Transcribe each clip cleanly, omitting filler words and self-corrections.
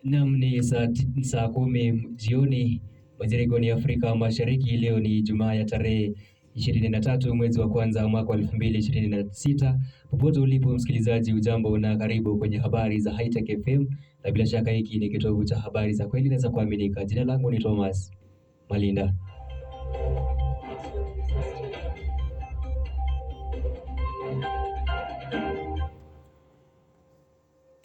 Naam, ni saa 10 jioni majira ya Afrika Mashariki. Leo ni Ijumaa ya tarehe 23 mwezi wa kwanza mwaka wa 2026. Popote ulipo msikilizaji, ujambo na karibu kwenye habari za Hitech FM, na bila shaka hiki ni kitovu cha habari za kweli na za kuaminika. Jina langu ni Thomas Malinda.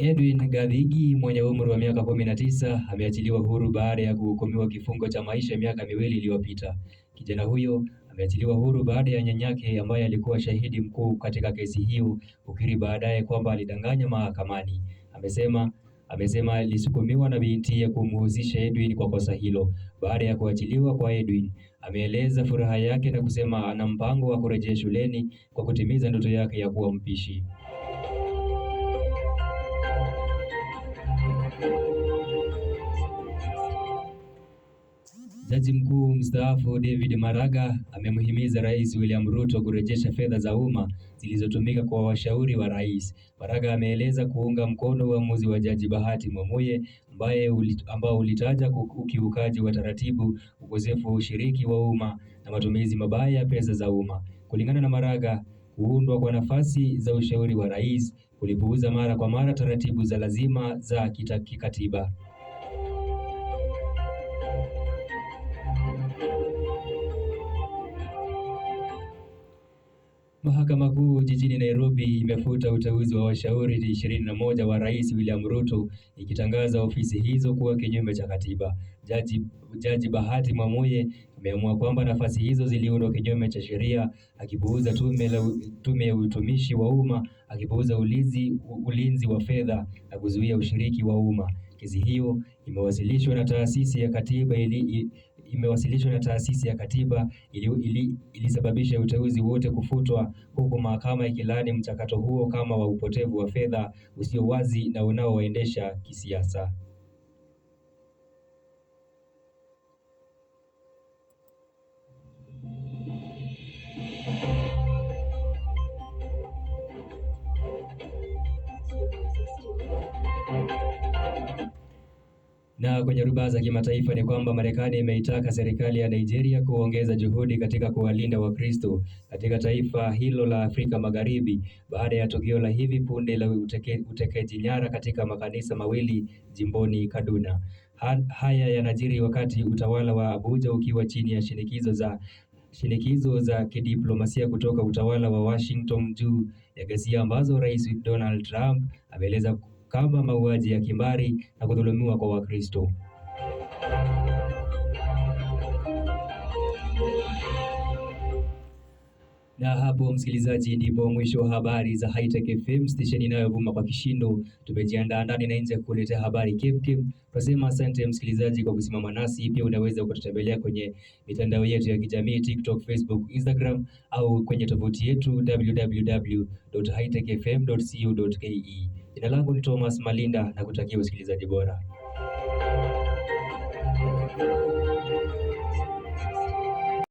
Edwin Gathigi mwenye umri wa miaka 19 ameachiliwa huru baada ya kuhukumiwa kifungo cha maisha miaka miwili iliyopita. Kijana huyo ameachiliwa huru baada ya nyanyake ambaye alikuwa shahidi mkuu katika kesi hiyo kukiri baadaye kwamba alidanganya mahakamani. Amesema alisukumiwa na binti kumhusisha Edwin kwa kosa hilo. Baada ya kuachiliwa kwa Edwin, ameeleza furaha yake na kusema ana mpango wa kurejea shuleni kwa kutimiza ndoto yake ya kuwa mpishi. Jaji mkuu mstaafu David Maraga amemhimiza Rais William Ruto kurejesha fedha za umma zilizotumika kwa washauri wa rais. Maraga ameeleza kuunga mkono uamuzi wa Jaji Bahati Mwamuye ambao ulitaja ukiukaji wa taratibu, ukosefu wa ushiriki wa umma na matumizi mabaya ya pesa za umma. Kulingana na Maraga, kuundwa kwa nafasi za ushauri wa rais kulipuuza mara kwa mara taratibu za lazima za kikatiba. Mahakama Kuu jijini Nairobi imefuta uteuzi wa washauri 21 wa Rais William Ruto, ikitangaza ofisi hizo kuwa kinyume cha katiba. Jaji Bahati Mwamuye ameamua kwamba nafasi hizo ziliundwa kinyume cha sheria, akipuuza tume ya utumishi wa umma, akipuuza ulinzi wa fedha na kuzuia ushiriki wa umma. Kesi hiyo imewasilishwa na taasisi ya katiba ilisababisha uteuzi wote kufutwa, huku mahakama ikilaani mchakato huo kama wa upotevu wa fedha usio wazi na unaoendesha kisiasa. Na kwenye rubaa za kimataifa ni kwamba Marekani imeitaka serikali ya Nigeria kuongeza juhudi katika kuwalinda Wakristo katika taifa hilo la Afrika Magharibi baada ya tukio la hivi punde la utekaji nyara katika makanisa mawili jimboni Kaduna. Haya yanajiri wakati utawala wa Abuja ukiwa chini ya shinikizo za kidiplomasia kutoka utawala wa Washington juu ya ghasia ambazo Rais Donald Trump ameeleza kama mauaji ya kimbari na kudhulumiwa kwa Wakristo. Na hapo msikilizaji, ndipo mwisho wa habari za Hitech FM, stesheni inayovuma kwa kishindo. Tumejiandaa ndani na nje kukuletea habari kemkem. Tunasema asante msikilizaji kwa kusimama nasi. Pia unaweza ukatutembelea kwenye mitandao yetu ya kijamii TikTok, Facebook, Instagram au kwenye tovuti yetu www.hitechfm.co.ke. Jina langu ni Thomas Malinda na kutakia usikilizaji bora.